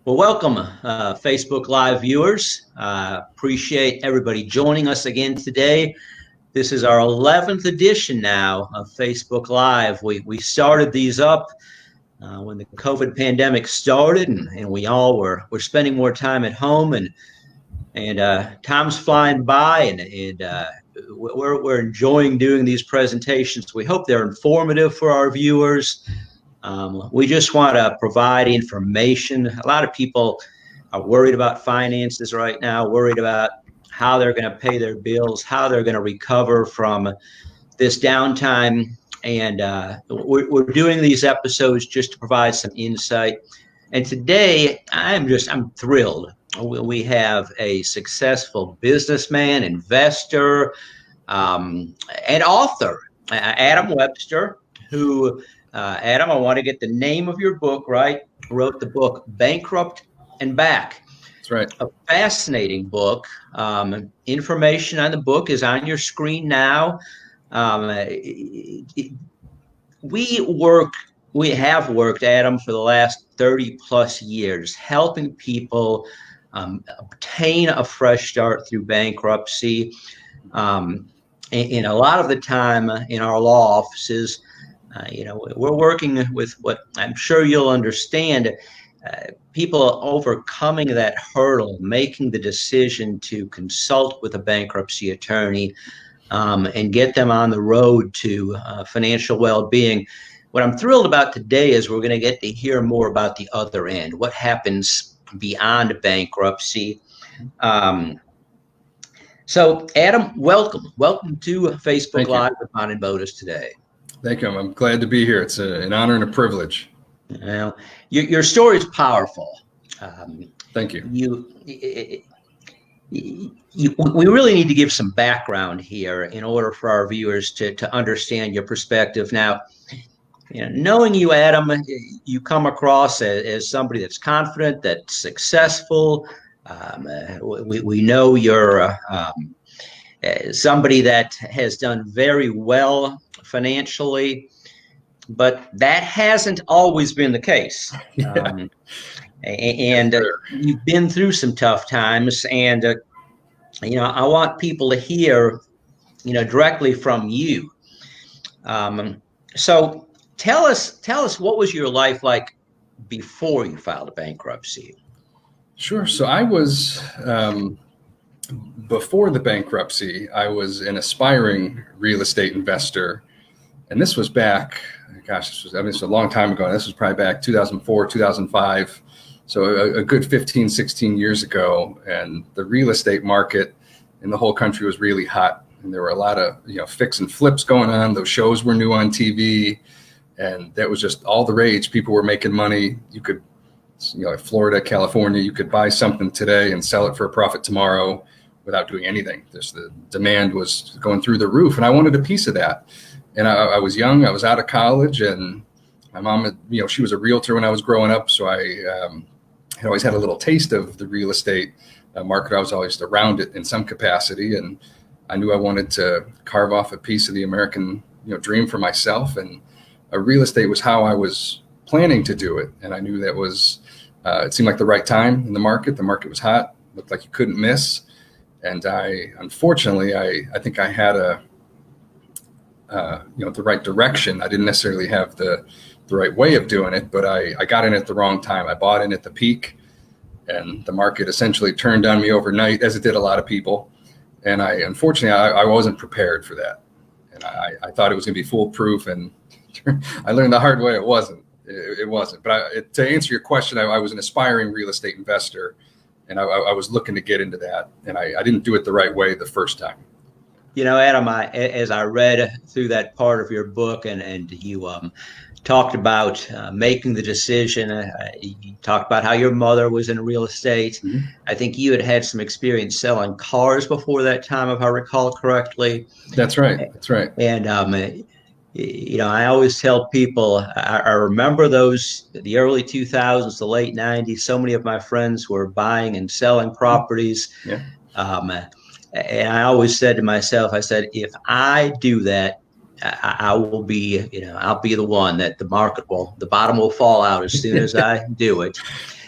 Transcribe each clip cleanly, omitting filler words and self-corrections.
Well, welcome, Facebook Live viewers. Appreciate everybody joining us again today. This is our 11th edition now of Facebook Live. We started these up when the COVID pandemic started, and we all were spending more time at home, and time's flying by, and we're enjoying doing these presentations. We hope they're informative for our viewers. We just want to provide information. A lot of people are worried about finances right now, worried about how they're going to pay their bills, how they're going to recover from this downtime. And we're doing these episodes just to provide some insight. And today, I'm thrilled. We have a successful businessman, investor, and author, Adam Webster, who Adam, I want to get the name of your book right. Wrote the book Bankrupt Back. That's right. A fascinating book. Information on the book is on your screen now. We have worked, Adam, for the last 30 plus years, helping people obtain a fresh start through bankruptcy. And a lot of the time in our law offices, we're working with what I'm sure you'll understand, people overcoming that hurdle, making the decision to consult with a bankruptcy attorney and get them on the road to financial well-being. What I'm thrilled about today is we're going to get to hear more about the other end, what happens beyond bankruptcy. So, Adam, welcome to Facebook Live with Bond and Botus today. Thank you. I'm glad to be here. It's an honor and a privilege. Well, your story is powerful. Thank you. We really need to give some background here in order for our viewers to understand your perspective. Now, knowing you, Adam, you come across as somebody that's confident, that's successful. We know you're somebody that has done very well financially, but that hasn't always been the case. Yeah. You've been through some tough times, and I want people to hear, directly from you. So tell us what was your life like before you filed a bankruptcy? Sure. So I was before the bankruptcy, I was an aspiring real estate investor. And this was back, this was a long time ago. This was probably back 2004, 2005. So a good 15, 16 years ago. And the real estate market in the whole country was really hot. And there were a lot of, fix and flips going on. Those shows were new on TV. And that was just all the rage. People were making money. You could, like Florida, California, you could buy something today and sell it for a profit tomorrow without doing anything. The demand was going through the roof. And I wanted a piece of that. And I was young, I was out of college, and my mom, she was a realtor when I was growing up. So I had always had a little taste of the real estate market. I was always around it in some capacity. And I knew I wanted to carve off a piece of the American, dream for myself. And real estate was how I was planning to do it. And I knew that was, it seemed like the right time in the market. The market was hot, looked like you couldn't miss. And unfortunately, I think I had the right direction. I didn't necessarily have the right way of doing it, but I got in at the wrong time. I bought in at the peak, and the market essentially turned on me overnight, as it did a lot of people. And unfortunately, I wasn't prepared for that. And I thought it was going to be foolproof, and I learned the hard way it wasn't. It wasn't. But to answer your question, I was an aspiring real estate investor, and I was looking to get into that, and I didn't do it the right way the first time. Adam, as I read through that part of your book, and you talked about making the decision, you talked about how your mother was in real estate. Mm-hmm. I think you had some experience selling cars before that time, if I recall correctly. That's right. And I always tell people, I remember the early 2000s, the late 90s. So many of my friends were buying and selling properties. Yeah. And I always said to myself, if I do that, I will be, I'll be the one that the bottom will fall out as soon as I do it.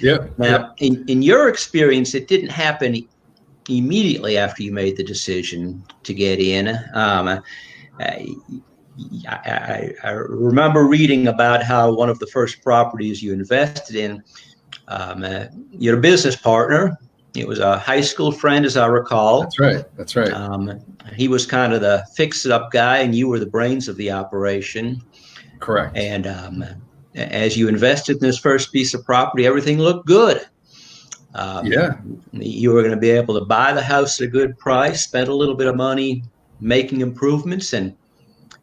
Yep. Now, in your experience, it didn't happen immediately after you made the decision to get in. I remember reading about how one of the first properties you invested in, you had a business partner. It was a high school friend, as I recall. That's right. That's right. He was kind of the fix-it-up guy, and you were the brains of the operation. Correct. And as you invested in this first piece of property, everything looked good. You were going to be able to buy the house at a good price, spend a little bit of money making improvements, and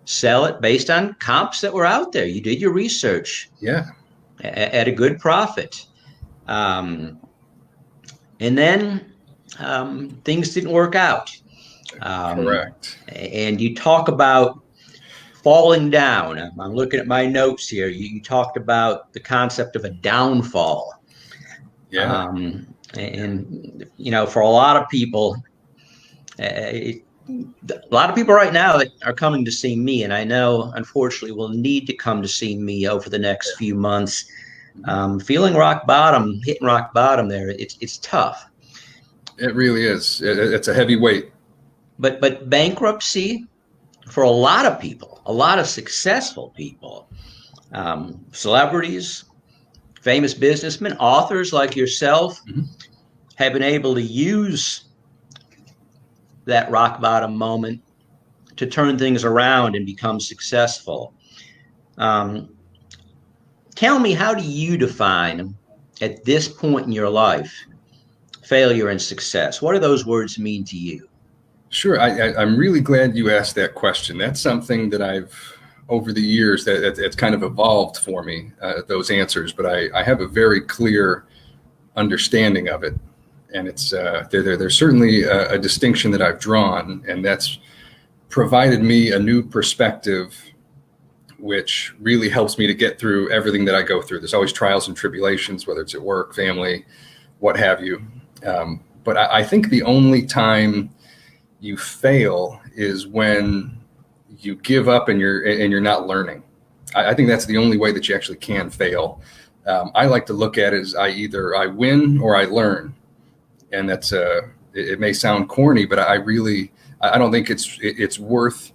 sell it based on comps that were out there. You did your research. Yeah. At a good profit. And then things didn't work out. Correct. And you talk about falling down. I'm looking at my notes here. You talked about the concept of a downfall. Yeah. And for a lot of people, right now that are coming to see me, and I know, unfortunately, will need to come to see me over the next few months, feeling hitting rock bottom there, it's tough. It really is. It's a heavy weight. But bankruptcy, for a lot of people, a lot of successful people, celebrities, famous businessmen, authors like yourself, have been able to use that rock bottom moment to turn things around and become successful. Tell me, how do you define, at this point in your life, failure and success? What do those words mean to you? Sure. I'm really glad you asked that question. That's something that over the years, it's kind of evolved for me, those answers, but I have a very clear understanding of it. And it's there's certainly a distinction that I've drawn, and that's provided me a new perspective, which really helps me to get through everything that I go through. There's always trials and tribulations, whether it's at work, family, what have you. But I think the only time you fail is when you give up and you're not learning. I think that's the only way that you actually can fail. I like to look at it as I win or I learn. And that's it may sound corny, but I don't think it's worth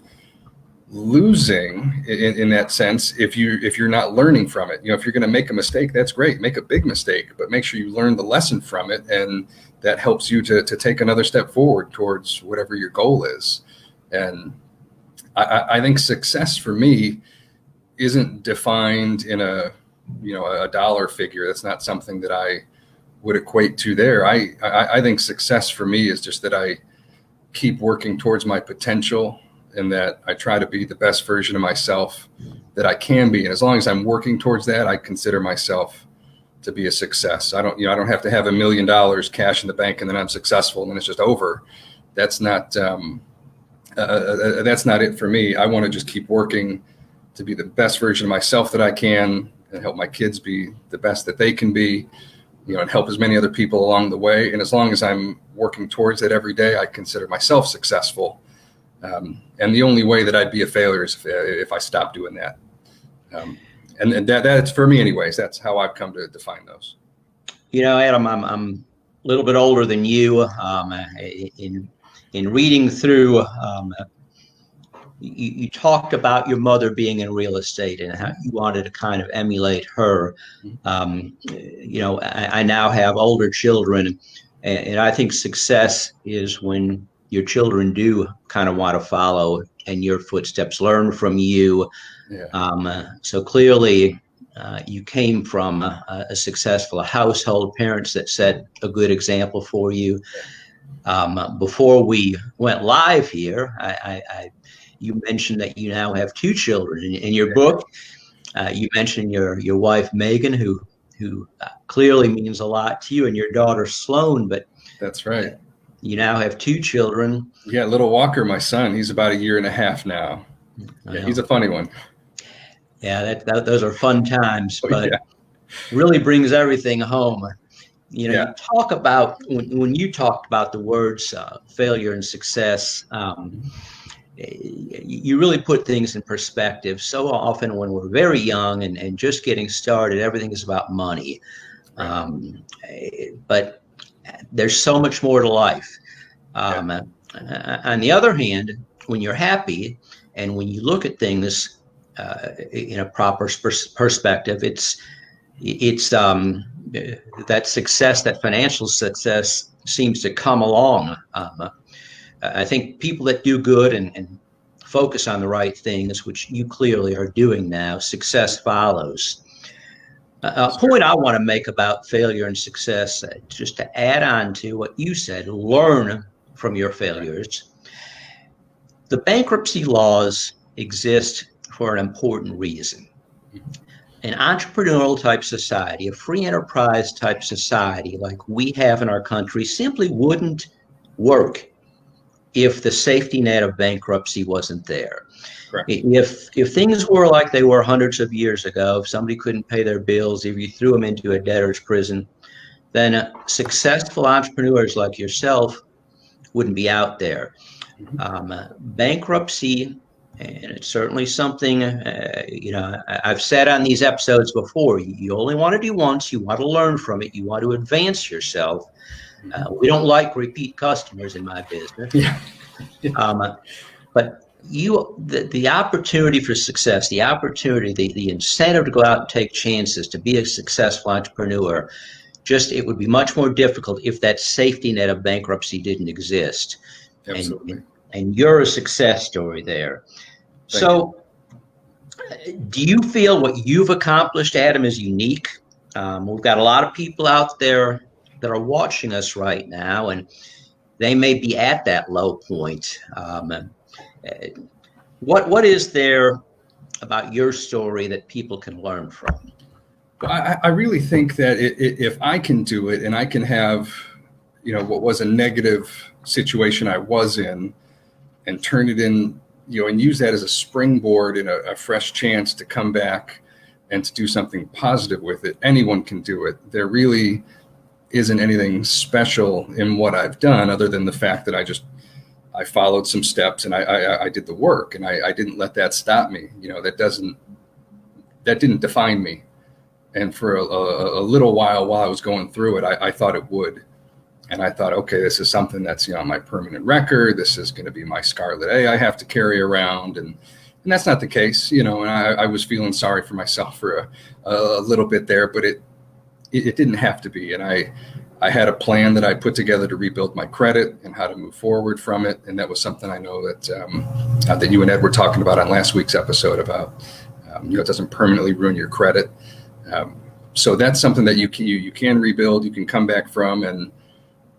losing in that sense if you're not learning from it. If you're going to make a mistake, that's great. Make a big mistake, but make sure you learn the lesson from it, and that helps you to take another step forward towards whatever your goal is. And I think success for me isn't defined in a dollar figure. That's not something that I would equate to there. I think success for me is just that I keep working towards my potential, and that I try to be the best version of myself that I can be. And as long as I'm working towards that, I consider myself to be a success. I don't have to have $1 million cash in the bank and then I'm successful and then it's just over. That's not it for me. I want to just keep working to be the best version of myself that I can, and help my kids be the best that they can be, and help as many other people along the way. And as long as I'm working towards it every day, I consider myself successful. And the only way that I'd be a failure is if I stop doing that. And that's for me anyways. That's how I've come to define those. Adam, I'm a little bit older than you. In reading through, you talked about your mother being in real estate and how you wanted to kind of emulate her. I now have older children, and I think success is when your children do kind of want to follow in your footsteps, learn from you. Yeah. So clearly, you came from a successful household, parents that set a good example for you. Before we went live here, you mentioned that you now have 2 children. In your book, you mentioned your wife, Megan, who clearly means a lot to you, and your daughter, Sloan. But that's right. You now have 2 children. Yeah, little Walker, my son, he's about 1.5 years now. Yeah, he's a funny one. Yeah, those are fun times, but really brings everything home. You talk about when you talked about the words failure and success. you really put things in perspective. So often when we're very young and just getting started, everything is about money. Right. But there's so much more to life. On the other hand, when you're happy and when you look at things in a proper perspective, it's that success, that financial success, seems to come along. I think people that do good and focus on the right things, which you clearly are doing now, success follows. A point I want to make about failure and success, just to add on to what you said, learn from your failures. The bankruptcy laws exist for an important reason. An entrepreneurial type society, a free enterprise type society like we have in our country simply wouldn't work if the safety net of bankruptcy wasn't there. Correct. If things were like they were hundreds of years ago, if somebody couldn't pay their bills, if you threw them into a debtor's prison, then successful entrepreneurs like yourself wouldn't be out there. Bankruptcy, and it's certainly something, I've said on these episodes before, you only want to do once, you want to learn from it, you want to advance yourself. We don't like repeat customers in my business. But the opportunity for success, the opportunity, the incentive to go out and take chances, to be a successful entrepreneur, it would be much more difficult if that safety net of bankruptcy didn't exist. Absolutely. And you're a success story there. So do you feel what you've accomplished, Adam, is unique? We've got a lot of people out there that are watching us right now, and they may be at that low point. What is there about your story that people can learn from? I really think that if I can do it and I can have, what was a negative situation I was in and turn it in, and use that as a springboard and a fresh chance to come back and to do something positive with it, anyone can do it. There really isn't anything special in what I've done other than the fact that I followed some steps and I did the work, and I didn't let that stop me. That didn't define me. And for a little while I was going through it, I thought it would. And I thought, okay, this is something that's, my permanent record. This is going to be my scarlet A I have to carry around. And that's not the case, and I was feeling sorry for myself for a little bit there, but it didn't have to be. And I had a plan that I put together to rebuild my credit and how to move forward from it. And that was something I know that you and Ed were talking about on last week's episode about, it doesn't permanently ruin your credit. So that's something that you can rebuild, you can come back from. And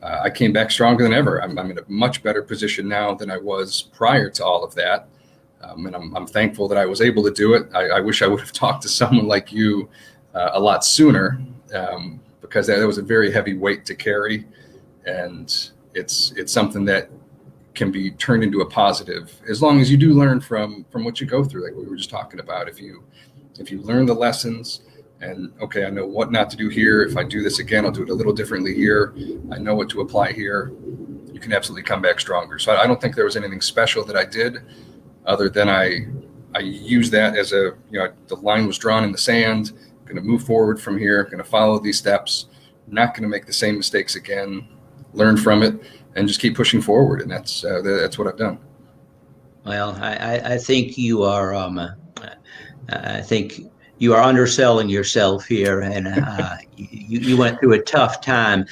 I came back stronger than ever. I'm in a much better position now than I was prior to all of that. And I'm thankful that I was able to do it. I wish I would have talked to someone like you a lot sooner, because that was a very heavy weight to carry. And it's something that can be turned into a positive as long as you do learn from what you go through, like we were just talking about. If you learn the lessons and, okay, I know what not to do here. If I do this again, I'll do it a little differently here. I know what to apply here. You can absolutely come back stronger. So I don't think there was anything special that I did other than I used that as the line was drawn in the sand. Going to move forward from here, going to follow these steps, not going to make the same mistakes again, learn from it, and just keep pushing forward. And that's what I've done. Well, I think you are, you are underselling yourself here, and you went through a tough time.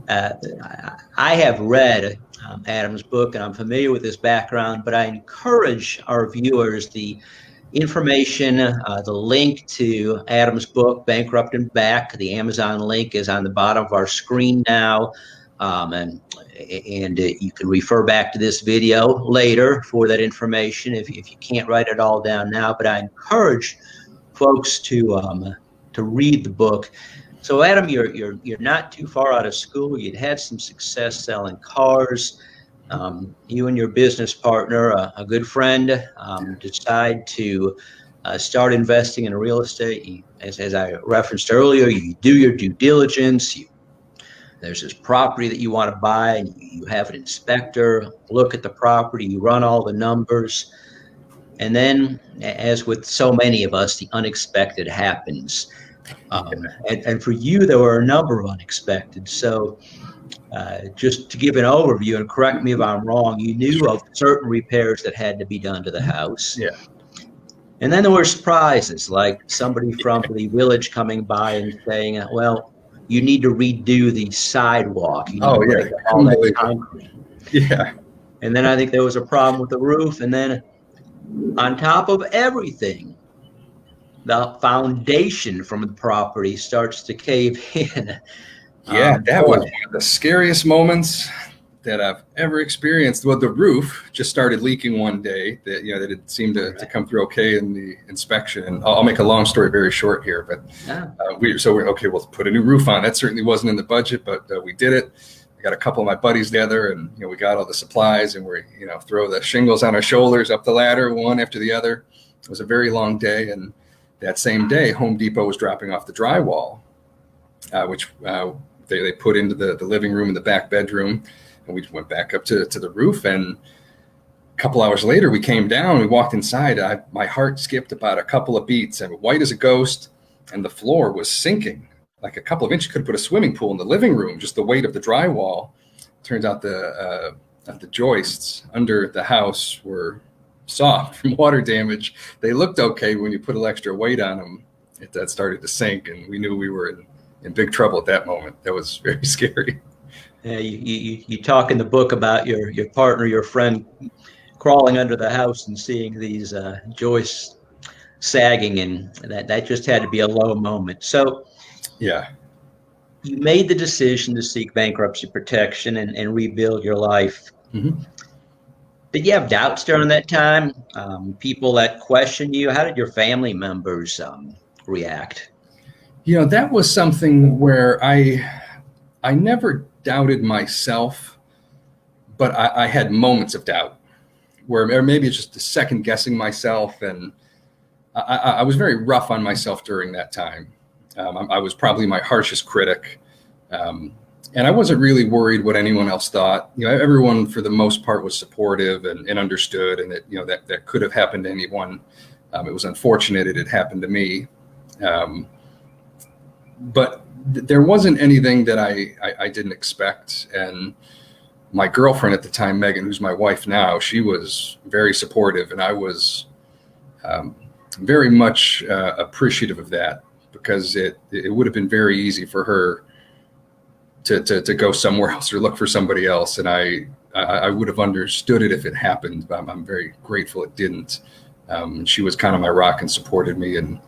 I have read Adam's book, and I'm familiar with his background, but I encourage our viewers, the information, the link to Adam's book, Bankrupt Back, the Amazon link is on the bottom of our screen now. And you can refer back to this video later for that information if you can't write it all down now. But I encourage folks to read the book. So Adam, you're not too far out of school. You'd had some success selling cars. You and your business partner, a good friend, decide to start investing in real estate. As I referenced earlier, you do your due diligence. You there's this property that you want to buy, and you have an inspector look at the property, you run all the numbers, and then, as with so many of us, the unexpected happens. And for you, there were a number of unexpected. So just to give an overview, and correct me if I'm wrong, you knew of certain repairs that had to be done to the house. Yeah. And then there were surprises, like somebody from the village coming by and saying, well, you need to redo the sidewalk. You need to break up all that concrete. Yeah. And then I think there was a problem with the roof. And then on top of everything, the foundation from the property starts to cave in. Yeah, that was one of the scariest moments that I've ever experienced. Well, the roof just started leaking one day. That it seemed to come through okay in the inspection. And I'll make a long story very short here. But we're okay. We'll put a new roof on. That certainly wasn't in the budget, but we did it. I got a couple of my buddies together, and we got all the supplies, and we throw the shingles on our shoulders up the ladder one after the other. It was a very long day, and that same day, Home Depot was dropping off the drywall, which they put into the living room and the back bedroom. And we went back up to the roof, and a couple hours later, we came down, we walked inside. My heart skipped about a couple of beats, and white as a ghost, and the floor was sinking like a couple of inches. Could have put a swimming pool in the living room, just the weight of the drywall. Turns out the joists under the house were soft from water damage. They looked okay when you put a little extra weight on them. That started to sink, and we knew we were in big trouble at that moment. That was very scary. Yeah, you talk in the book about your partner, your friend, crawling under the house and seeing these joists sagging, and that just had to be a low moment. So, yeah, you made the decision to seek bankruptcy protection and rebuild your life. Mm-hmm. Did you have doubts during that time? People that questioned you? How did your family members react? That was something where I never doubted myself, but I had moments of doubt where maybe it's just second guessing myself. And I was very rough on myself during that time. I was probably my harshest critic. And I wasn't really worried what anyone else thought. Everyone for the most part was supportive and understood, and that could have happened to anyone. It was unfortunate it had happened to me. But there wasn't anything that I didn't expect. And my girlfriend at the time, Megan, who's my wife now, she was very supportive, and I was very much appreciative of that, because it would have been very easy for her to go somewhere else or look for somebody else. And I would have understood it if it happened, but I'm very grateful it didn't. She was kind of my rock and supported me, and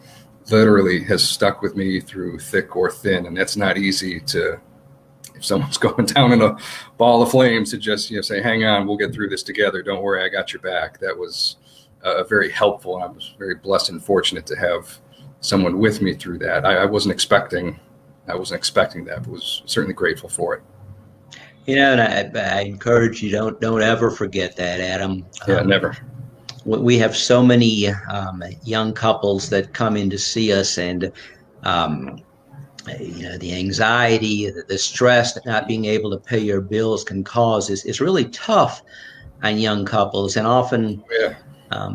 literally has stuck with me through thick or thin. And that's not easy if someone's going down in a ball of flames, to just say, hang on, we'll get through this together. Don't worry, I got your back. That was very helpful. And I was very blessed and fortunate to have someone with me through that. I wasn't expecting that, but was certainly grateful for it. And I encourage you, don't ever forget that, Adam. Yeah, never. We have so many young couples that come in to see us, and the anxiety, the stress that not being able to pay your bills can cause is really tough on young couples. And often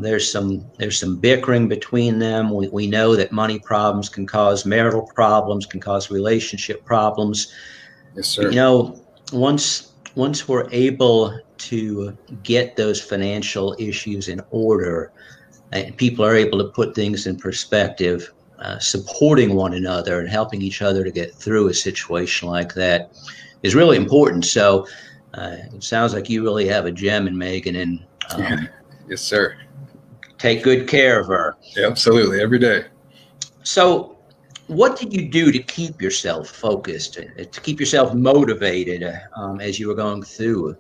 there's some bickering between them. We know that money problems can cause marital problems, can cause relationship problems. Yes, sir. Once we're able to get those financial issues in order, and people are able to put things in perspective, supporting one another and helping each other to get through a situation like that is really important. So it sounds like you really have a gem in Megan, and yes, sir. Take good care of her. Yeah, absolutely, every day. So what did you do to keep yourself focused, to keep yourself motivated as you were going through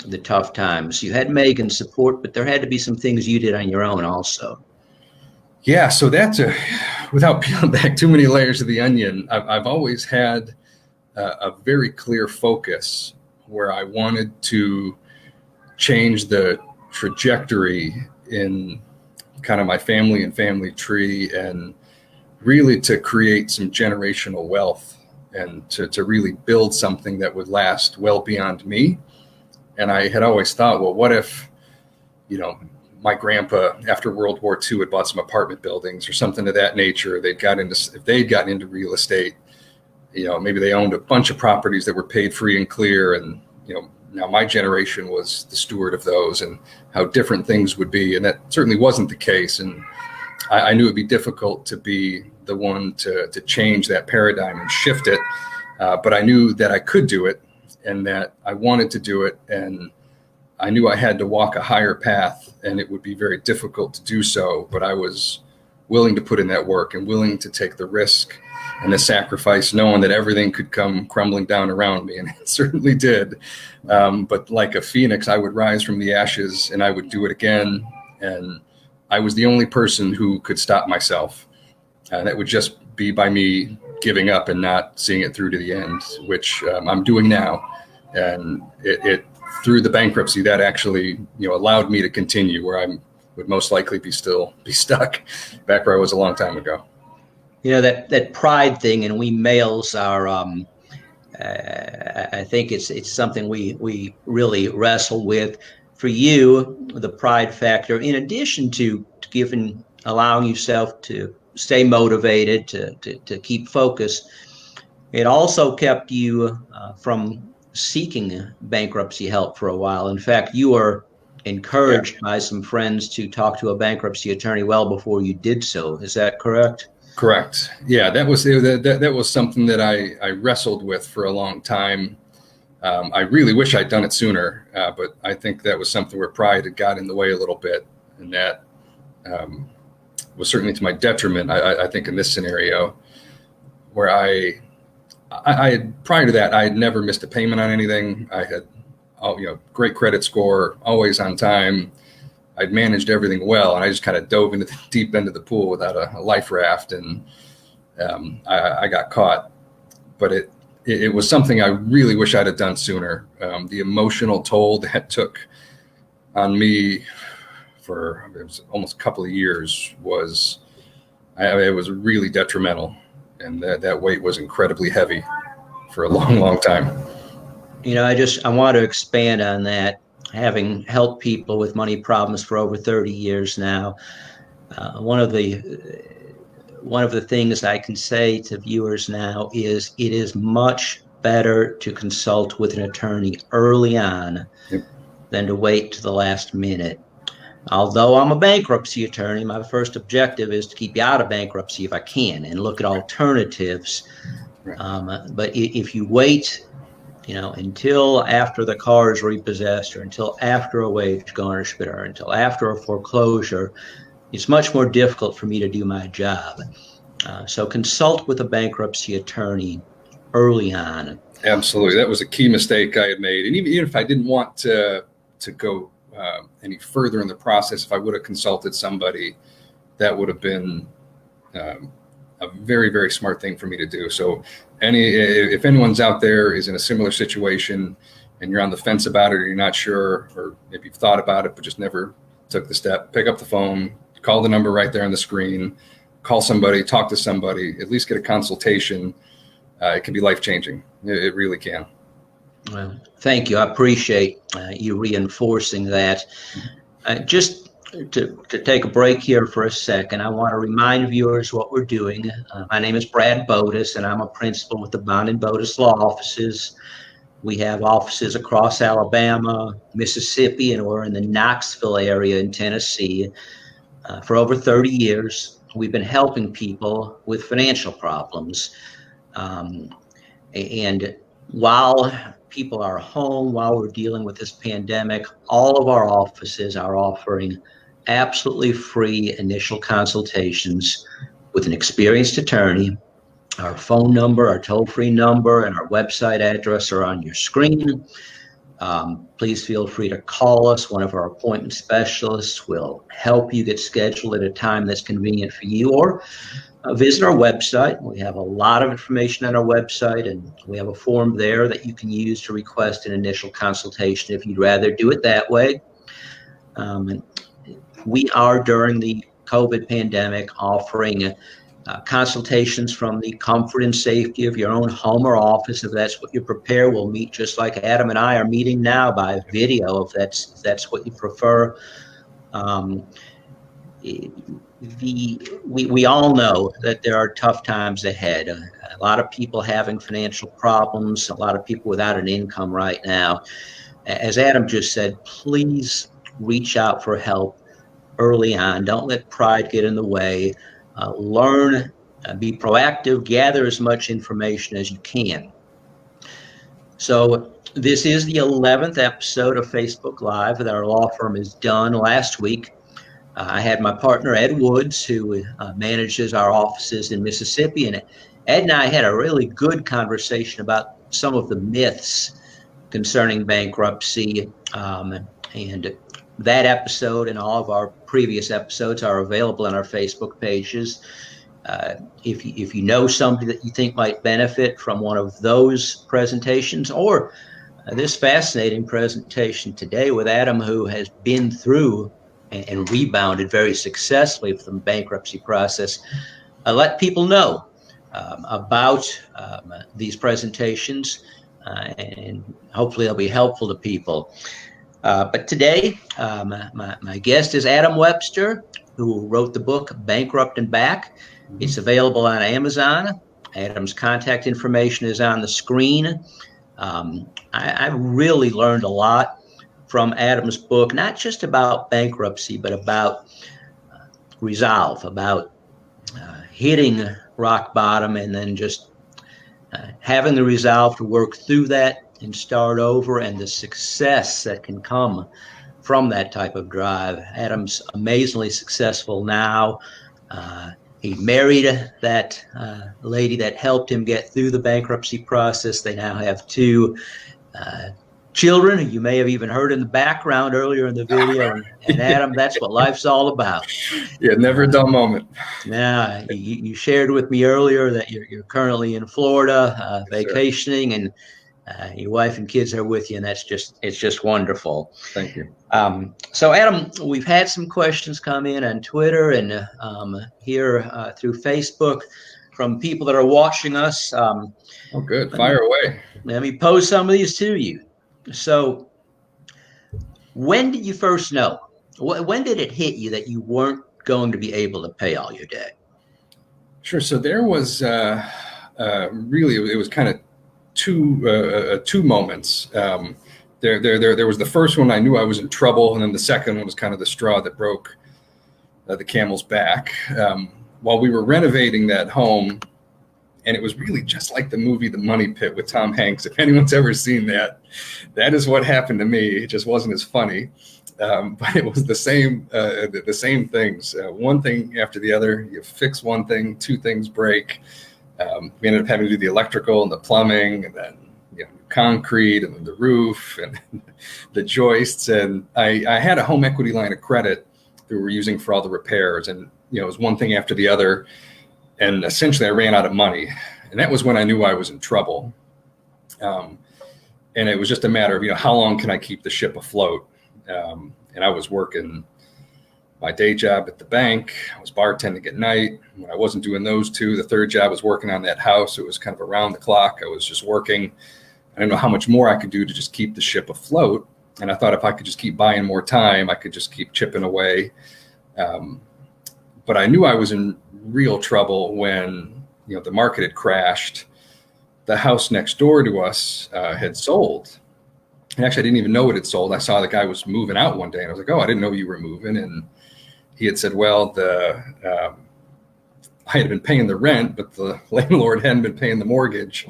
the tough times? You had Megan's support, but there had to be some things you did on your own also. Yeah, so that's without peeling back too many layers of the onion, I've always had a very clear focus where I wanted to change the trajectory in kind of my family and family tree, and really to create some generational wealth and to really build something that would last well beyond me. And I had always thought, well, what if, my grandpa after World War II had bought some apartment buildings or something of that nature. If they'd gotten into real estate, maybe they owned a bunch of properties that were paid free and clear. And, now my generation was the steward of those, and how different things would be. And that certainly wasn't the case. And I knew it'd be difficult to be the one to change that paradigm and shift it. But I knew that I could do it, and that I wanted to do it. And I knew I had to walk a higher path, and it would be very difficult to do so. But I was willing to put in that work and willing to take the risk and the sacrifice, knowing that everything could come crumbling down around me. And it certainly did. But like a phoenix, I would rise from the ashes, and I would do it again. And I was the only person who could stop myself. That would just be by me giving up and not seeing it through to the end, which I'm doing now. And it through the bankruptcy, that actually, allowed me to continue where I would most likely be stuck back where I was a long time ago. That pride thing, and we males are, I think it's something we really wrestle with. For you, the pride factor, in addition to allowing yourself to stay motivated, to keep focus, it also kept you from seeking bankruptcy help for a while. In fact, you were encouraged by some friends to talk to a bankruptcy attorney well before you did so. Is that correct? Correct. Yeah, that was something that I wrestled with for a long time. I really wish I'd done it sooner, but I think that was something where pride had got in the way a little bit, and that was certainly to my detriment. I think in this scenario, where I had, prior to that, I had never missed a payment on anything. I had, great credit score, always on time. I'd managed everything well, and I just kind of dove into the deep end of the pool without a life raft, and I got caught. But it was something I really wish I'd have done sooner. The emotional toll that took on me for almost a couple of years was really detrimental, and that weight was incredibly heavy for a long, long time. I want to expand on that. Having helped people with money problems for over 30 years now, one of the things I can say to viewers now is it is much better to consult with an attorney early on than to wait to the last minute. Although I'm a bankruptcy attorney, my first objective is to keep you out of bankruptcy if I can and look at alternatives. But if you wait, until after the car is repossessed, or until after a wage garnishment, or until after a foreclosure, it's much more difficult for me to do my job. So consult with a bankruptcy attorney early on. Absolutely. That was a key mistake I had made. And even if I didn't want to go any further in the process, if I would have consulted somebody, that would have been a very, very smart thing for me to do. So if anyone's out there is in a similar situation and you're on the fence about it, or you're not sure, or maybe you've thought about it but just never took the step, pick up the phone, call the number right there on the screen, call somebody, talk to somebody, at least get a consultation. It can be life-changing. It really can. Well, thank you. I appreciate you reinforcing that. Just to take a break here for a second, I want to remind viewers what we're doing. My name is Brad Bodas, and I'm a principal with the Bond and Bodas Law Offices. We have offices across Alabama, Mississippi, and we're in the Knoxville area in Tennessee. For over 30 years, we've been helping people with financial problems. And while people are home, while we're dealing with this pandemic, all of our offices are offering absolutely free initial consultations with an experienced attorney. Our phone number, our toll-free number, and our website address are on your screen. Please feel free to call us. One of our appointment specialists will help you get scheduled at a time that's convenient for you, or visit our website. We have a lot of information on our website, and we have a form there that you can use to request an initial consultation if you'd rather do it that way. We are, during the COVID pandemic, offering consultations from the comfort and safety of your own home or office, if that's what you prefer. We'll meet just like Adam and I are meeting now by video, if that's what you prefer. We all know that there are tough times ahead. A lot of people having financial problems, a lot of people without an income right now. As Adam just said, please reach out for help early on. Don't let pride get in the way. Learn, be proactive, gather as much information as you can. So this is the 11th episode of Facebook Live that our law firm has done. Last week, I had my partner, Ed Woods, who manages our offices in Mississippi. And Ed and I had a really good conversation about some of the myths concerning bankruptcy. And that episode and all of our previous episodes are available on our Facebook pages. If you know somebody that you think might benefit from one of those presentations, or this fascinating presentation today with Adam, who has been through and rebounded very successfully from the bankruptcy process, let people know about these presentations, and hopefully they'll be helpful to people. But today, my guest is Adam Webster, who wrote the book Bankrupt Back. It's available on Amazon. Adam's contact information is on the screen. I really learned a lot from Adam's book, not just about bankruptcy, but about resolve, about hitting rock bottom and then just having the resolve to work through that and start over, and the success that can come from that type of drive. Adam's amazingly successful now. He married that lady that helped him get through the bankruptcy process. They now have two children. You may have even heard in the background earlier in the video. And Adam, that's what life's all about. Yeah, never a dull moment. Yeah, you shared with me earlier that you're currently in Florida vacationing, and your wife and kids are with you, and it's just wonderful. Thank you. So Adam, we've had some questions come in on Twitter and here through Facebook from people that are watching us. Oh, good. Fire away. Let me pose some of these to you. So when did you first know? When did it hit you that you weren't going to be able to pay all your debt? Sure. So there was really, it was kind of two moments. There was the first one, I knew I was in trouble, and then the second one was kind of the straw that broke the camel's back. While we were renovating that home, and it was really just like the movie The Money Pit with Tom Hanks. If anyone's ever seen that, that is what happened to me. It just wasn't as funny, but it was the same things. One thing after the other. You fix one thing, two things break. We ended up having to do the electrical and the plumbing, and then concrete, and then the roof and the joists. And I had a home equity line of credit that we were using for all the repairs, and it was one thing after the other. And essentially, I ran out of money, and that was when I knew I was in trouble. And it was just a matter of how long can I keep the ship afloat? And I was working my day job at the bank. I was bartending at night. When I wasn't doing those two, the third job was working on that house. It was kind of around the clock. I was just working. I didn't know how much more I could do to just keep the ship afloat. And I thought if I could just keep buying more time, I could just keep chipping away. But I knew I was in real trouble when the market had crashed. The house next door to us had sold. And actually, I didn't even know it had sold. I saw the guy was moving out one day, and I was like, "Oh, I didn't know you were moving." And he had said, "Well, I had been paying the rent, but the landlord hadn't been paying the mortgage,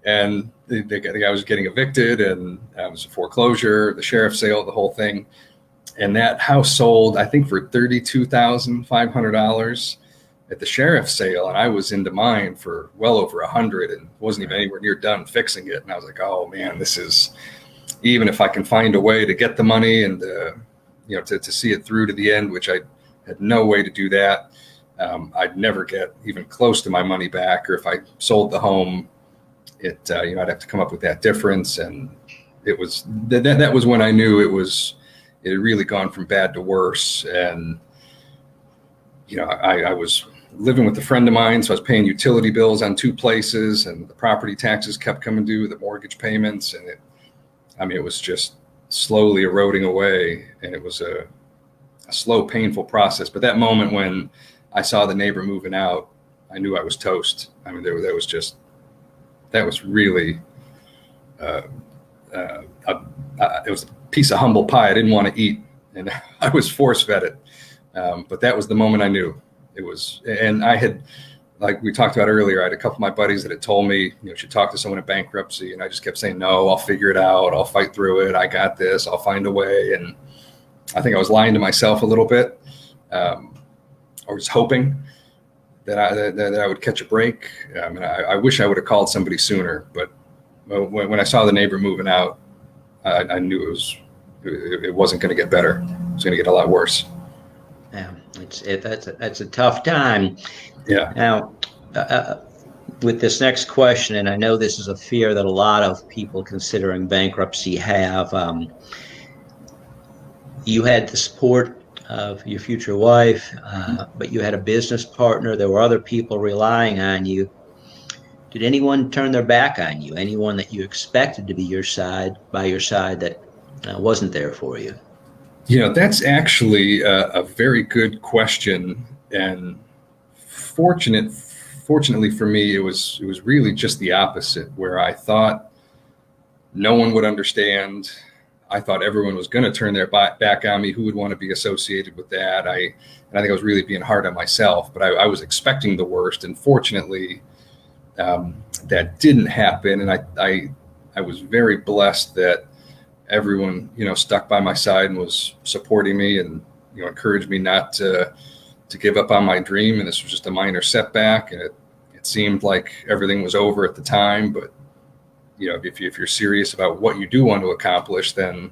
and the guy was getting evicted, and it was a foreclosure, the sheriff's sale, the whole thing." And that house sold, I think, for $32,500 at the sheriff's sale, and I was into mine for well over $100, and wasn't even anywhere near done fixing it. And I was like, "Oh man, this is, even if I can find a way to get the money and to see it through to the end," which I had no way to do that. I'd never get even close to my money back, or if I sold the home, I'd have to come up with that difference. And it was that was when I knew it had really gone from bad to worse. And I was living with a friend of mine, so I was paying utility bills on 2 places, and the property taxes kept coming due, the mortgage payments, and it was just slowly eroding away, and it was a slow, painful process. But that moment when I saw the neighbor moving out, I knew I was toast. I mean, that was really, it was a piece of humble pie I didn't want to eat, and I was force-fed it. But that was the moment I knew it was. And I had, like we talked about earlier, I had a couple of my buddies that had told me, you should talk to someone in bankruptcy. And I just kept saying, no, I'll figure it out. I'll fight through it. I got this. I'll find a way. And I think I was lying to myself a little bit. I was hoping that I would catch a break. And I wish I would have called somebody sooner. But when I saw the neighbor moving out, I knew it wasn't going to get better. It was going to get a lot worse. Yeah, that's a tough time. Yeah. Now, with this next question, and I know this is a fear that a lot of people considering bankruptcy have, you had the support of your future wife, but you had a business partner. There were other people relying on you. Did anyone turn their back on you? Anyone that you expected to be by your side that wasn't there for you? That's actually a very good question, and fortunately for me, it was really just the opposite, where I thought no one would understand. I thought everyone was going to turn their back on me. Who would want to be associated with that? I think I was really being hard on myself, but I was expecting the worst, and fortunately, that didn't happen. And I was very blessed that everyone, stuck by my side and was supporting me and, encouraged me not to give up on my dream. And this was just a minor setback. And it seemed like everything was over at the time. But, if you're serious about what you do want to accomplish, then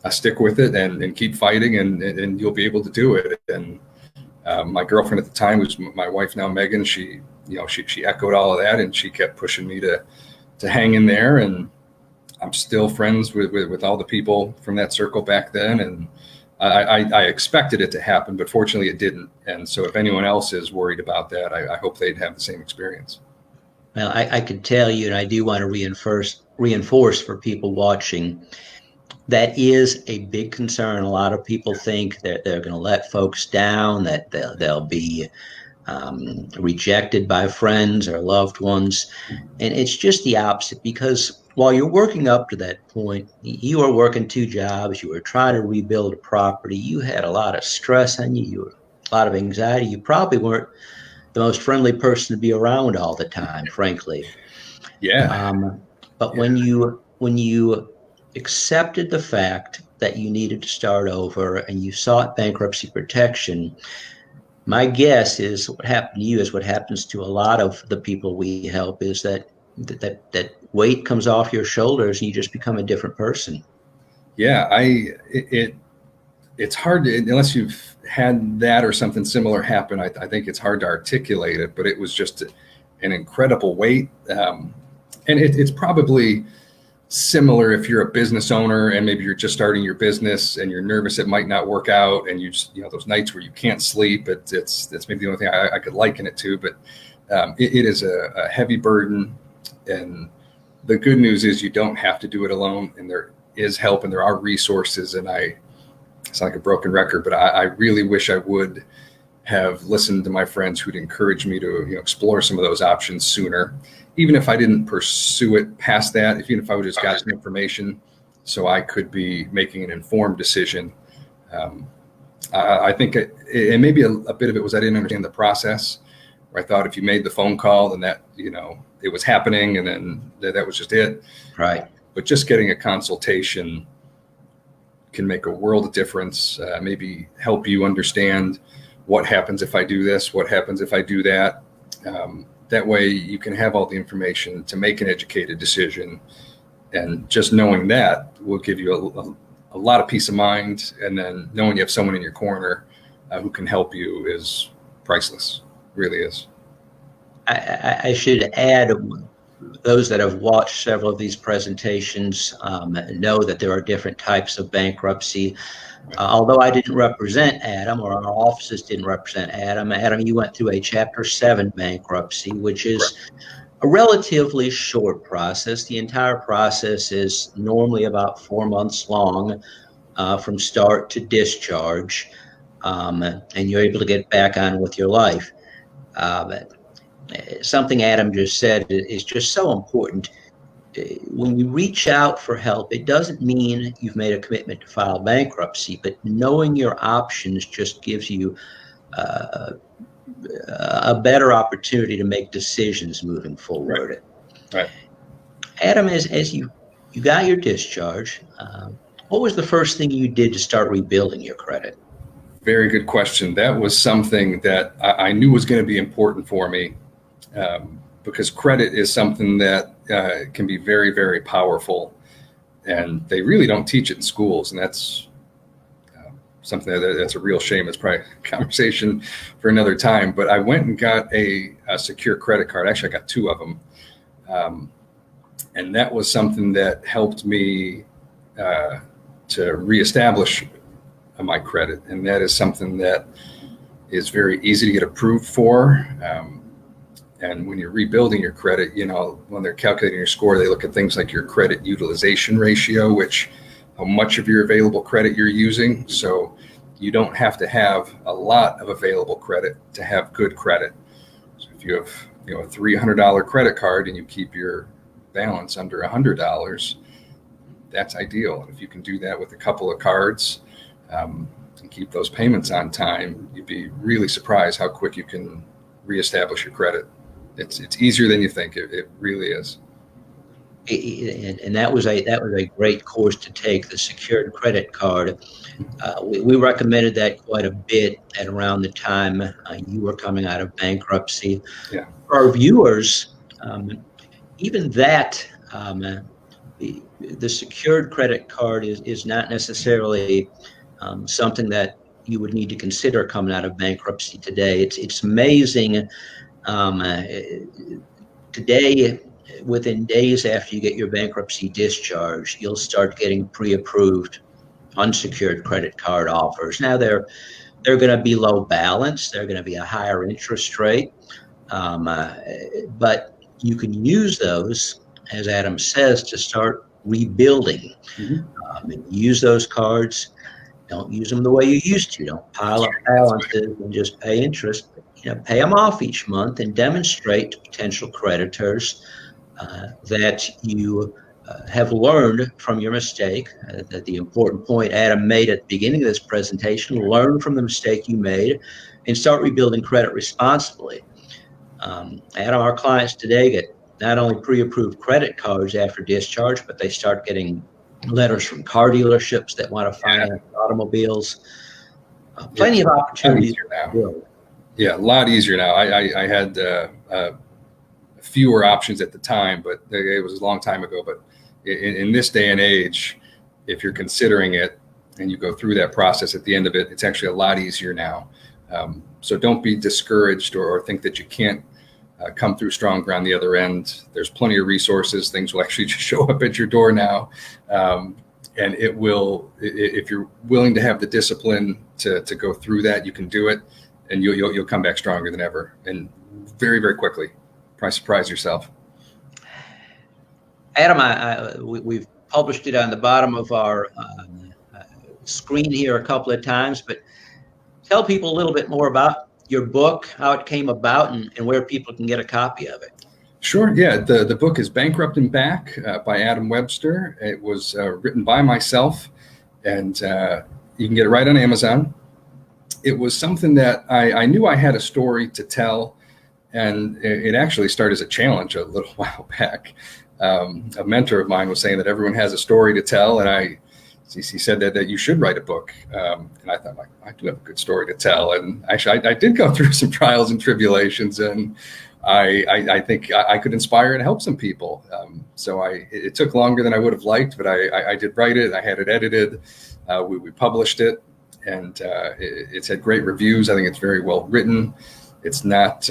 stick with it and keep fighting, and you'll be able to do it. And my girlfriend at the time was my wife now, Megan. She echoed all of that, and she kept pushing me to hang in there. And I'm still friends with all the people from that circle back then. And I expected it to happen, but fortunately it didn't. And so if anyone else is worried about that, I hope they'd have the same experience. Well, I could tell you, and I do want to reinforce for people watching, that is a big concern. A lot of people think that they're going to let folks down, that they'll be rejected by friends or loved ones. And it's just the opposite, because while you're working up to that point, you were working 2 jobs, you were trying to rebuild a property, you had a lot of stress on you, a lot of anxiety. You probably weren't the most friendly person to be around all the time, frankly. Yeah. But Yeah. when you accepted the fact that you needed to start over and you sought bankruptcy protection, my guess is what happened to you is what happens to a lot of the people we help, is that weight comes off your shoulders and you just become a different person. Yeah, it's hard to, unless you've had that or something similar happen. I think it's hard to articulate it, but it was just an incredible weight. And it's probably similar if you're a business owner and maybe you're just starting your business and you're nervous it might not work out, and you just, those nights where you can't sleep. That's maybe the only thing I could liken it to. But it is a heavy burden, and the good news is you don't have to do it alone, and there is help and there are resources. And I sound like a broken record, but I really wish I would have listened to my friends who'd encouraged me to explore some of those options sooner, even if I didn't pursue it past that, even if I would just got some information so I could be making an informed decision. I think and maybe a bit of it was I didn't understand the process, where I thought if you made the phone call, then that, it was happening, and then that was just it. Right. But just getting a consultation can make a world of difference, maybe help you understand what happens if I do this, what happens if I do that. That way you can have all the information to make an educated decision. And just knowing that will give you a lot of peace of mind. And then knowing you have someone in your corner who can help you is priceless, really is. I should add, those that have watched several of these presentations know that there are different types of bankruptcy. Although I didn't represent Adam, or our offices didn't represent Adam, you went through a Chapter 7 bankruptcy, which is a relatively short process. The entire process is normally about 4 months long, from start to discharge, and you're able to get back on with your life. Something Adam just said is just so important. When you reach out for help, it doesn't mean you've made a commitment to file bankruptcy, but knowing your options just gives you a better opportunity to make decisions moving forward. Right. Adam, as you got your discharge, what was the first thing you did to start rebuilding your credit? Very good question. That was something that I knew was going to be important for me, because credit is something that can be very, very powerful, and they really don't teach it in schools, and that's something that's a real shame. It's probably a conversation for another time. But I went and got a secure credit card. Actually, I got 2 of them, and that was something that helped me to reestablish my credit, and that is something that is very easy to get approved for. And when you're rebuilding your credit, when they're calculating your score, they look at things like your credit utilization ratio, which how much of your available credit you're using. So you don't have to have a lot of available credit to have good credit. So if you have a $300 credit card and you keep your balance under $100, that's ideal. And if you can do that with a couple of cards, and keep those payments on time, you'd be really surprised how quick you can reestablish your credit. It's easier than you think. It really is. And that was a great course to take, the secured credit card. We recommended that quite a bit at around the time you were coming out of bankruptcy. Yeah. For our viewers, even that, the secured credit card is not necessarily something that you would need to consider coming out of bankruptcy today. It's amazing. Today, within days after you get your bankruptcy discharge, you'll start getting pre-approved unsecured credit card offers. Now they're going to be low balance. They're going to be a higher interest rate, but you can use those, as Adam says, to start rebuilding. And use those cards. Don't use them the way you used to. Don't pile up balances and just pay interest. Pay them off each month and demonstrate to potential creditors that you have learned from your mistake. That the important point Adam made at the beginning of this presentation: learn from the mistake you made and start rebuilding credit responsibly. Adam, our clients today get not only pre-approved credit cards after discharge, but they start getting letters from car dealerships that want to finance automobiles. Plenty of opportunities now. Yeah, a lot easier now. I had fewer options at the time, but it was a long time ago. But in this day and age, if you're considering it and you go through that process at the end of it, it's actually a lot easier now. So don't be discouraged or think that you can't come through stronger on the other end. There's plenty of resources. Things will actually just show up at your door now. And it will, if you're willing to have the discipline to go through that, you can do it, and you'll come back stronger than ever, and very, very quickly. Probably surprise yourself. Adam, we've published it on the bottom of our screen here a couple of times, but tell people a little bit more about your book, how it came about, and where people can get a copy of it. Sure. Yeah. The book is Bankrupt Back by Adam Webster. It was written by myself, and you can get it right on Amazon. It was something that I knew I had a story to tell, and it actually started as a challenge a little while back. A mentor of mine was saying that everyone has a story to tell, and he said that you should write a book. And I thought, like, I do have a good story to tell. And actually, I did go through some trials and tribulations, and I think I could inspire and help some people. So it took longer than I would have liked, but I did write it. I had it edited. We published it, and it's had great reviews. I think it's very well written. It's not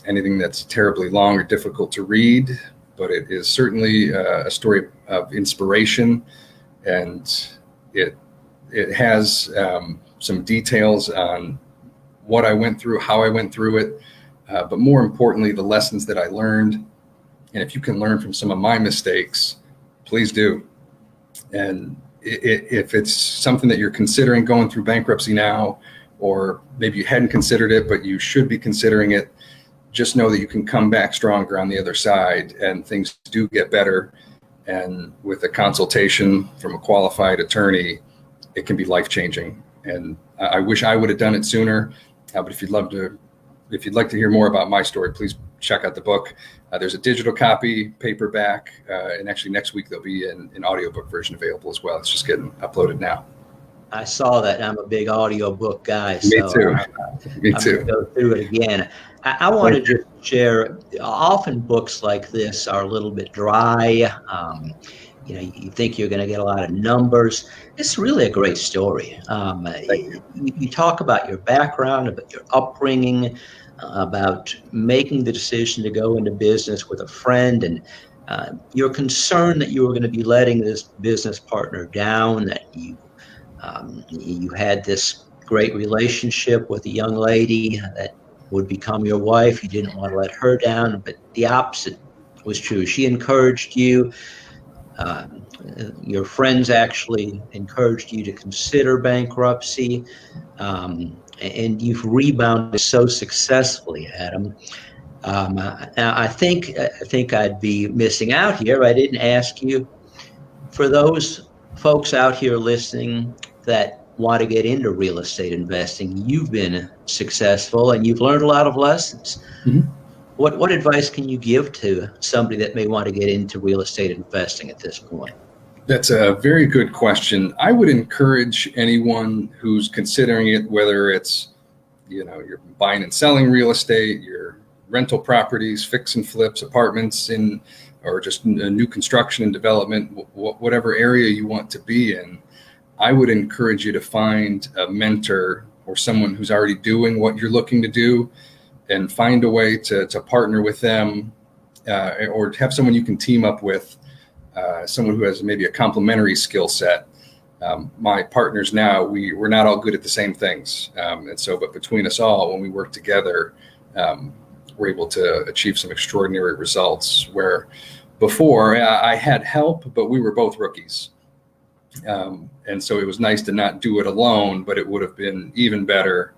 anything that's terribly long or difficult to read. but it is certainly a story of inspiration, and it has some details on what I went through, how I went through it, but more importantly, the lessons that I learned. And if you can learn from some of my mistakes, please do. And if it's something that you're considering going through bankruptcy now, or maybe you hadn't considered it, but you should be considering it, just know that you can come back stronger on the other side, and things do get better. And with a consultation from a qualified attorney, it can be life-changing. And I wish I would have done it sooner. But if you'd like to hear more about my story, please check out the book. There's a digital copy, paperback, and actually next week there'll be an audiobook version available as well. It's just getting uploaded now. I saw that. I'm a big audiobook guy. Me too. Me too. I'm going to go through it again. I want to just share, often books like this are a little bit dry. You think you're going to get a lot of numbers. It's really a great story. You talk about your background, about your upbringing, about making the decision to go into business with a friend, and your concern that you were going to be letting this business partner down, that you had this great relationship with a young lady that would become your wife. You didn't want to let her down, but the opposite was true. She encouraged you. Your friends actually encouraged you to consider bankruptcy, and you've rebounded so successfully, Adam. I think I'd be missing out here. I didn't ask you, for those folks out here listening that want to get into real estate investing. You've been successful and you've learned a lot of lessons. Mm-hmm. What advice can you give to somebody that may want to get into real estate investing at this point? That's a very good question. I would encourage anyone who's considering it, whether it's, you're buying and selling real estate, your rental properties, fix and flips, apartments or just new construction and development, whatever area you want to be in, I would encourage you to find a mentor or someone who's already doing what you're looking to do, and find a way to partner with them, or have someone you can team up with, someone who has maybe a complementary skill set. My partners now, we're not all good at the same things. But between us all, when we work together, we're able to achieve some extraordinary results, where before I had help, but we were both rookies. And so it was nice to not do it alone, but it would have been even better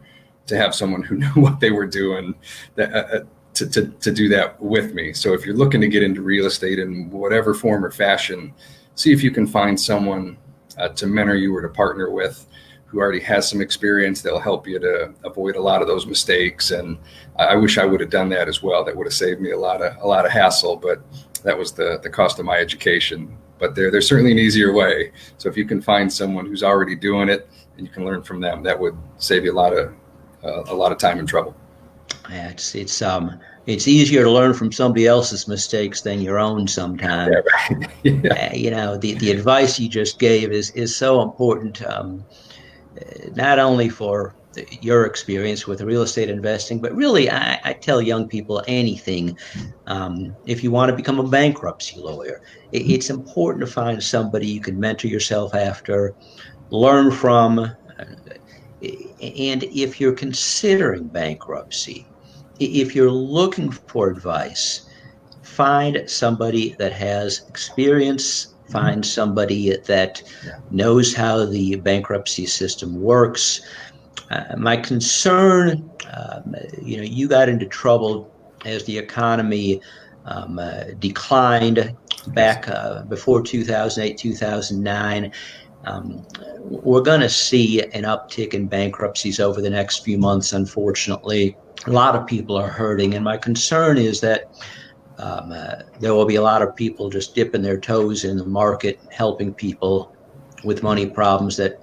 to have someone who knew what they were doing to do that with me. So if you're looking to get into real estate in whatever form or fashion, see if you can find someone to mentor you or to partner with who already has some experience. They'll help you to avoid a lot of those mistakes. And I wish I would have done that as well. That would have saved me a lot of hassle, but that was the cost of my education. But there's certainly an easier way. So if you can find someone who's already doing it and you can learn from them, that would save you a lot of time and trouble. Yeah, it's easier to learn from somebody else's mistakes than your own sometimes. Yeah, right. Yeah. The advice you just gave is so important, not only for your experience with real estate investing, but really I tell young people anything. If you want to become a bankruptcy lawyer, it's important to find somebody you can mentor yourself after, learn from. And if you're considering bankruptcy, if you're looking for advice, find somebody that has experience, find somebody that knows how the bankruptcy system works. My concern, you got into trouble as the economy declined back before 2008, 2009. We're going to see an uptick in bankruptcies over the next few months, unfortunately. A lot of people are hurting, and my concern is that there will be a lot of people just dipping their toes in the market, helping people with money problems that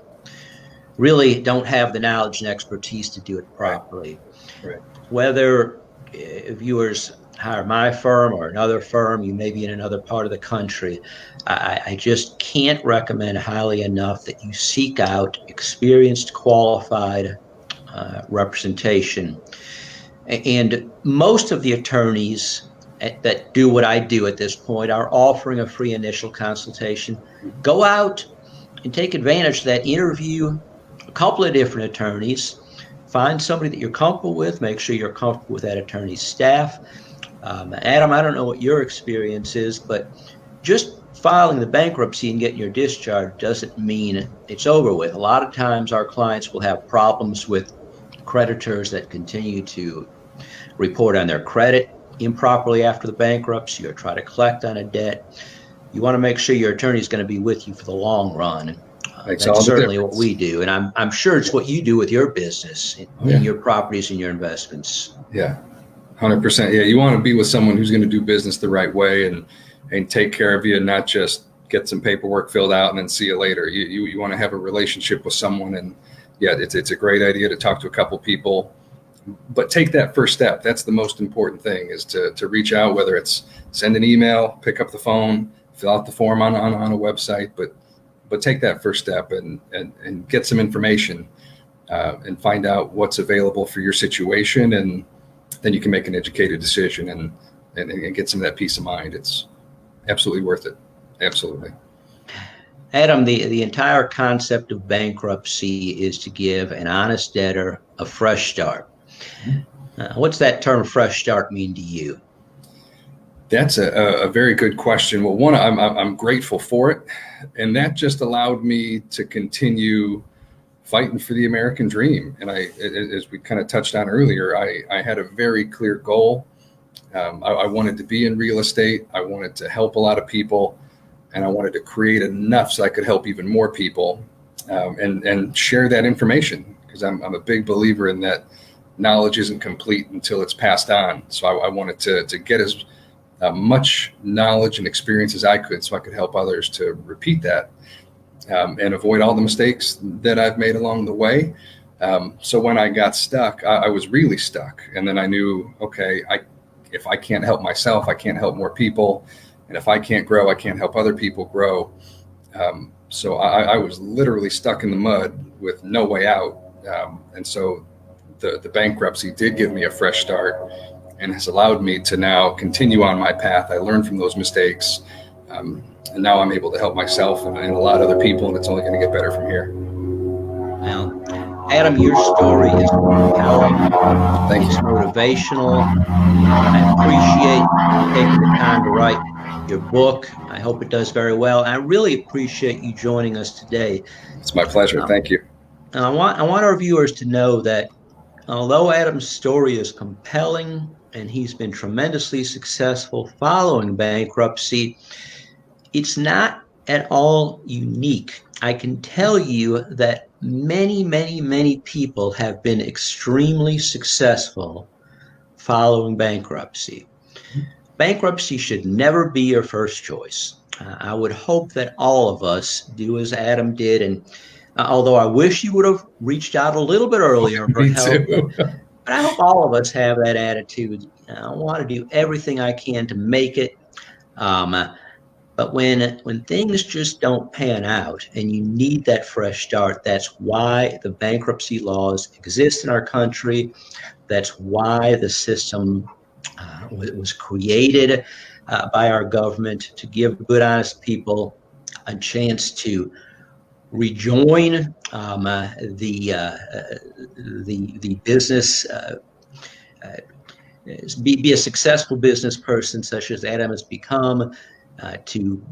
really don't have the knowledge and expertise to do it properly. Right. Whether viewers hire my firm or another firm, you may be in another part of the country, I just can't recommend highly enough that you seek out experienced, qualified representation. And most of the attorneys that do what I do at this point are offering a free initial consultation. Go out and take advantage of that. Interview a couple of different attorneys. Find somebody that you're comfortable with. Make sure you're comfortable with that attorney's staff. Adam, I don't know what your experience is, but just filing the bankruptcy and getting your discharge doesn't mean it's over with. A lot of times our clients will have problems with creditors that continue to report on their credit improperly after the bankruptcy or try to collect on a debt. You want to make sure your attorney is going to be with you for the long run. That's certainly what we do. And I'm sure it's what you do with your business and your properties and your investments. Yeah, 100%. Yeah, you want to be with someone who's going to do business the right way and take care of you and not just get some paperwork filled out and then see you later. You want to have a relationship with someone. And yeah, it's a great idea to talk to a couple people, but take that first step. That's the most important thing, is to reach out, whether it's send an email, pick up the phone, fill out the form on a website, but take that first step and get some information and find out what's available for your situation. And then you can make an educated decision and get some of that peace of mind. It's absolutely worth it. Absolutely. Adam, the entire concept of bankruptcy is to give an honest debtor a fresh start. What's that term fresh start mean to you? That's a very good question. Well, one, I'm grateful for it. And that just allowed me to continue fighting for the American dream. And as we kind of touched on earlier, I had a very clear goal. I wanted to be in real estate. I wanted to help a lot of people. And I wanted to create enough so I could help even more people and share that information, because I'm a big believer in that knowledge isn't complete until it's passed on. So I wanted to get as much knowledge and experience as I could so I could help others to repeat that and avoid all the mistakes that I've made along the way. So when I got stuck, I was really stuck. And then I knew, okay, if I can't help myself, I can't help more people. And if I can't grow, I can't help other people grow. So I was literally stuck in the mud with no way out. And so the bankruptcy did give me a fresh start and has allowed me to now continue on my path. I learned from those mistakes. And now I'm able to help myself and a lot of other people, and it's only going to get better from here. Well, Adam, your story is compelling. Thank you. It's motivational. I appreciate you taking the time to write your book. I hope it does very well. I really appreciate you joining us today. It's my pleasure. Thank you. I want our viewers to know that although Adam's story is compelling and he's been tremendously successful following bankruptcy, it's not at all unique. I can tell you that many, many, many people have been extremely successful following bankruptcy. Bankruptcy should never be your first choice. I would hope that all of us do as Adam did. And although I wish you would have reached out a little bit earlier for help, but I hope all of us have that attitude. I want to do everything I can to make it. But when things just don't pan out and you need that fresh start, that's why the bankruptcy laws exist in our country. That's why the system was created by our government, to give good, honest people a chance to rejoin the business, be a successful business person such as Adam has become, to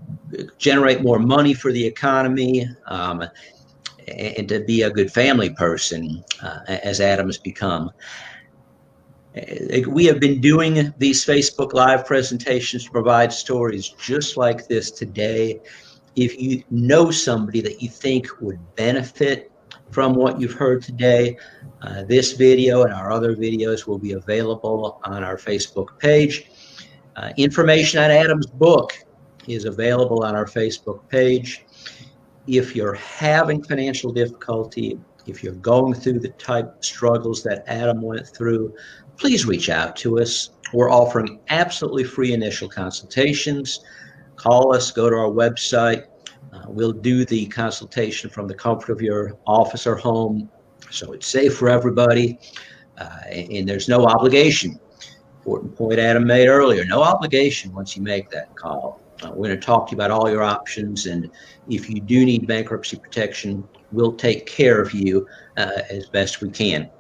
generate more money for the economy, and to be a good family person as Adam has become. We have been doing these Facebook Live presentations to provide stories just like this today. If you know somebody that you think would benefit from what you've heard today, this video and our other videos will be available on our Facebook page. Information on Adam's book is available on our Facebook page. If you're having financial difficulty, if you're going through the type of struggles that Adam went through, please reach out to us. We're offering absolutely free initial consultations. Call us, go to our website. We'll do the consultation from the comfort of your office or home, so it's safe for everybody, and there's no obligation. important point Adam made earlier. No obligation once you make that call. We're going to talk to you about all your options, and if you do need bankruptcy protection, we'll take care of you as best we can.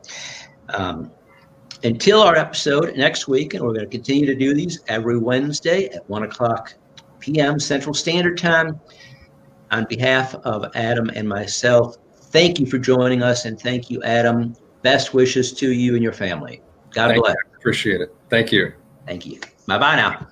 Until our episode next week, and we're going to continue to do these every Wednesday at 1:00 p.m. Central Standard Time. On behalf of Adam and myself, thank you for joining us, and thank you, Adam. Best wishes to you and your family. God bless. Appreciate it. Thank you. Thank you. Bye-bye now.